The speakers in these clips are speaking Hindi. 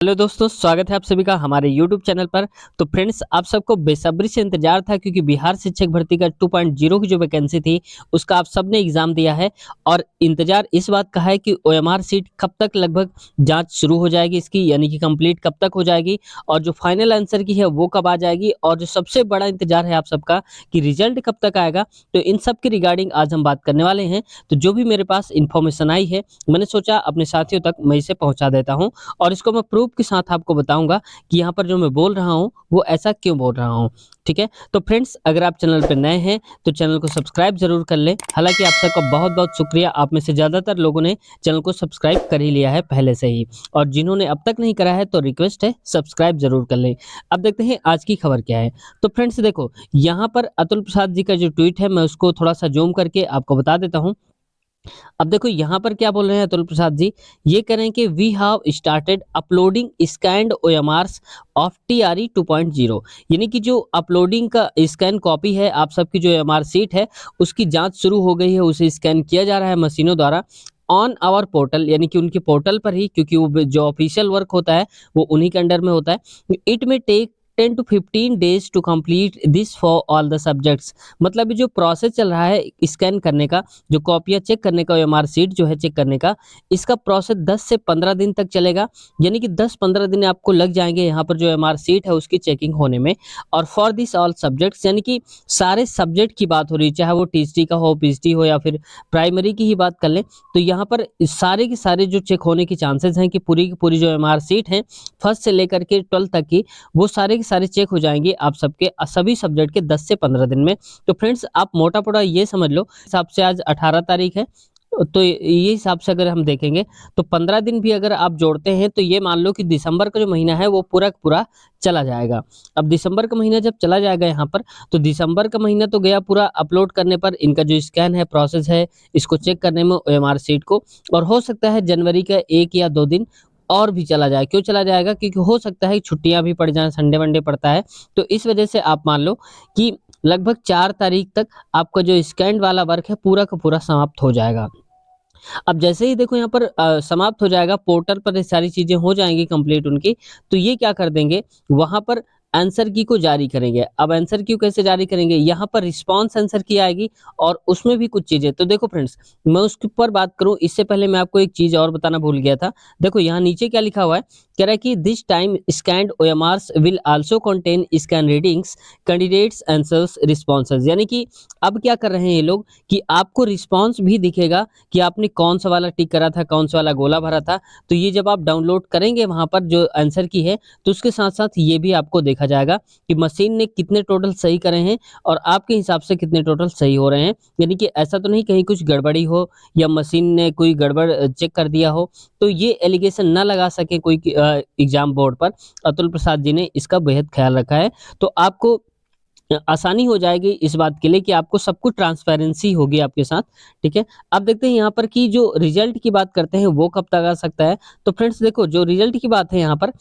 हेलो दोस्तों, स्वागत है आप सभी का हमारे यूट्यूब चैनल पर। तो फ्रेंड्स, आप सबको बेसब्री से इंतजार था क्योंकि बिहार शिक्षक भर्ती का 2.0 की जो वैकेंसी थी उसका आप सबने एग्जाम दिया है और इंतजार इस बात का है कि ओएमआर सीट कब तक लगभग जांच शुरू हो जाएगी इसकी, यानी कि कंप्लीट कब तक हो जाएगी और जो फाइनल आंसर की है वो कब आ जाएगी और जो सबसे बड़ा इंतजार है आप सबका कि रिजल्ट कब तक आएगा। तो इन सब के रिगार्डिंग आज हम बात करने वाले हैं। तो जो भी मेरे पास इंफॉर्मेशन आई है मैंने सोचा अपने साथियों तक मैं इसे पहुंचा देता हूं और इसको मैं प्रूफ के साथ आपको बताऊंगा कि यहाँ पर जो मैं बोल रहा हूँ वो ऐसा क्यों बोल रहा हूँ। ठीक है, तो फ्रेंड्स, अगर आप चैनल पर नए हैं तो चैनल को सब्सक्राइब जरूर कर लें। हालांकि आप सबका बहुत बहुत शुक्रिया, आप में से ज़्यादातर लोगों ने चैनल को सब्सक्राइब कर ही लिया है पहले से ही, और जिन्होंने अब तक नहीं करा है तो रिक्वेस्ट है सब्सक्राइब जरूर कर लें। अब देखते हैं आज की खबर क्या है। तो फ्रेंड्स देखो, यहाँ पर अतुल प्रसाद जी का जो ट्वीट है मैं उसको थोड़ा सा जूम करके आपको बता देता हूँ। अब देखो यहाँ पर क्या बोल रहे हैं अतुल प्रसाद जी, ये कह रहे हैं कि we have started uploading scanned OMRs of TRE 2.0, यानी कि जो अपलोडिंग का स्कैन कॉपी है आप सबकी जो ओएमआर सीट है उसकी जांच शुरू हो गई है, उसे स्कैन किया जा रहा है मशीनों द्वारा ऑन आवर पोर्टल, यानी कि उनके पोर्टल पर ही, क्योंकि वो जो ऑफिशियल वर्क होता है वो उन्हीं के अंडर में होता है। It may take 10 to 15 days to complete this for all the subjects. मतलब ये जो प्रोसेस चल रहा है स्कैन करने का, जो कॉपियाँ चेक करने का, ओएमआर सीट जो है चेक करने का, इसका प्रोसेस 10 से 15 दिन तक चलेगा। यानी कि 10-15 दिन आपको लग जाएंगे यहाँ पर जो ओएमआर सीट है उसकी चेकिंग होने में। और फॉर दिस ऑल सब्जेक्ट्स, यानी कि सारे सब्जेक्ट की बात हो रही है, चाहे वो टीएसटी का हो, पीएचडी हो या फिर प्राइमरी की ही बात कर लें, तो यहाँ पर सारे के सारे जो चेक होने की चांसेस हैं कि पूरी की पूरी जो ओएमआर सीट है फर्स्ट से लेकर के 12 तक की, वो सारे के सारे चेक हो जाएंगे आप सबके सभी सब्जेक्ट के 10 से 15 दिन में। तो फ्रेंड्स, आप मोटा मोटा ये समझ लो, हिसाब से आज 18 तारीख है, तो ये हिसाब से अगर हम देखेंगे तो 15 दिन भी अगर आप जोड़ते हैं तो ये मान लो कि दिसंबर का जो महीना है वो पूरा का पूरा चला जाएगा। अब दिसंबर का महीना जब चला जाएगा यहाँ पर, तो दिसंबर का महीना तो गया पूरा अपलोड करने पर, इनका जो स्कैन है प्रोसेस है इसको चेक करने में ओएमआर सीट को, और हो सकता है जनवरी का 1 या 2 दिन और भी चला जाए। क्यों चला जाएगा? क्योंकि हो सकता है छुट्टियां भी पड़ जाएं, संडे वनडे पड़ता है, तो इस वजह से आप मान लो कि लगभग 4 तारीख तक आपका जो स्कैन वाला वर्क है पूरा का पूरा समाप्त हो जाएगा। अब जैसे ही देखो यहाँ पर समाप्त हो जाएगा, पोर्टल पर ये सारी चीजें हो जाएंगी कंप्लीट उनकी, तो ये क्या कर देंगे, वहां पर आंसर की को जारी करेंगे। अब आंसर की कैसे जारी करेंगे, यहाँ पर रिस्पांस आंसर की आएगी और उसमें भी कुछ चीजें। तो देखो फ्रेंड्स, मैं उसके ऊपर बात करूं इससे पहले मैं आपको एक चीज और बताना भूल गया था। देखो यहाँ नीचे क्या लिखा हुआ है, कह रहा है कि this time scanned OMRs will also contain scan readings candidates answers responses, यानी कि अब क्या कर रहे हैं ये लोग कि आपको रिस्पॉन्स भी दिखेगा कि आपने कौन सा वाला टिक करा था, कौन सा वाला गोला भरा था। तो ये जब आप डाउनलोड करेंगे वहां पर जो आंसर की है, तो उसके साथ साथ ये भी आपको देखा जाएगा कि मशीन ने कितने टोटल सही करे हैं और आपके हिसाब से कितने टोटल सही हो रहे हैं। यानी कि ऐसा तो नहीं कहीं कुछ गड़बड़ी हो या मशीन ने कोई गड़बड़ चेक कर दिया हो, तो ये एलिगेशन ना लगा सके कोई एग्जाम बोर्ड पर। अतुल प्रसाद जी ने इसका बेहद ख्याल रखा है, तो आपको आसानी हो जाएगी इस बात के लिए कि आपको सब कुछ ट्रांसपेरेंसी होगी आपके साथ। ठीक है, अब देखते हैं यहाँ पर कि जो रिजल्ट की बात करते हैं वो कब तक आ सकता है। तो फ्रेंड्स देखो, जो रिजल्ट की बात है यहाँ पर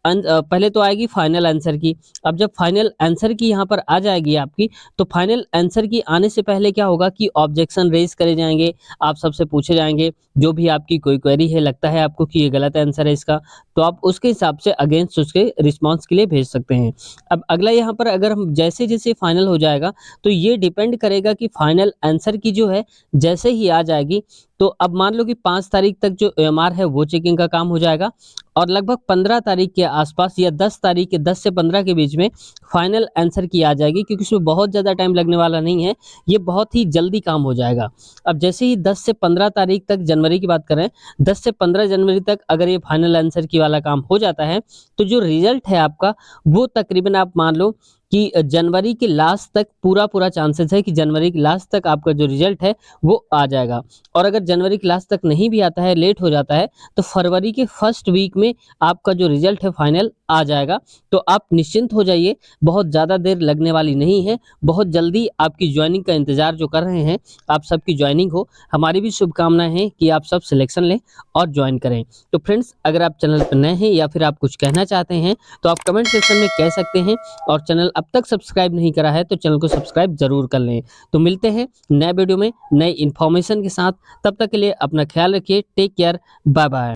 पहले तो आएगी फाइनल आंसर की। अब जब फाइनल आंसर की यहाँ पर आ जाएगी आपकी, तो फाइनल आंसर की आने से पहले क्या होगा कि ऑब्जेक्शन रेज करे जाएंगे, आप सबसे पूछे जाएंगे जो भी आपकी कोई क्वेरी है, लगता है आपको कि ये गलत आंसर है इसका, तो आप उसके हिसाब से अगेंस्ट उसके रिस्पॉन्स के लिए भेज सकते हैं। अब अगला यहाँ पर अगर हम जैसे जैसे फाइनल हो जाएगा, तो ये डिपेंड करेगा कि फाइनल आंसर की जो है जैसे ही आ जाएगी, तो अब मान लो कि 5 तारीख तक जो एमआर है वो चेकिंग का काम हो जाएगा और लगभग 15 तारीख के आसपास या 10 तारीख के 10 से 15 के बीच में फाइनल आंसर की आ जाएगी, क्योंकि इसमें बहुत ज़्यादा टाइम लगने वाला नहीं है, ये बहुत ही जल्दी काम हो जाएगा। अब जैसे ही 10 से 15 तारीख तक, जनवरी की बात करें, 10 से 15 जनवरी तक अगर ये फाइनल आंसर की वाला काम हो जाता है, तो जो रिजल्ट है आपका वो तकरीबन आप मान लो कि जनवरी के लास्ट तक पूरा चांसेस है कि जनवरी के लास्ट तक आपका जो रिजल्ट है वो आ जाएगा। और अगर जनवरी के लास्ट तक नहीं भी आता है, लेट हो जाता है, तो फरवरी के फर्स्ट वीक में आपका जो रिजल्ट है फाइनल आ जाएगा। तो आप निश्चिंत हो जाइए, बहुत ज़्यादा देर लगने वाली नहीं है, बहुत जल्दी आपकी ज्वाइनिंग का इंतजार जो कर रहे हैं आप सबकी ज्वाइनिंग हो। हमारी भी शुभकामनाएं हैं कि आप सब सिलेक्शन लें और ज्वाइन करें। तो फ्रेंड्स, अगर आप चैनल पर नए हैं या फिर आप कुछ कहना चाहते हैं तो आप कमेंट सेक्शन में कह सकते हैं, और चैनल अब तक सब्सक्राइब नहीं करा है तो चैनल को सब्सक्राइब जरूर कर लें। तो मिलते हैं नए वीडियो में नए इन्फॉर्मेशन के साथ, तब तक के लिए अपना ख्याल रखिए। Take care, bye bye.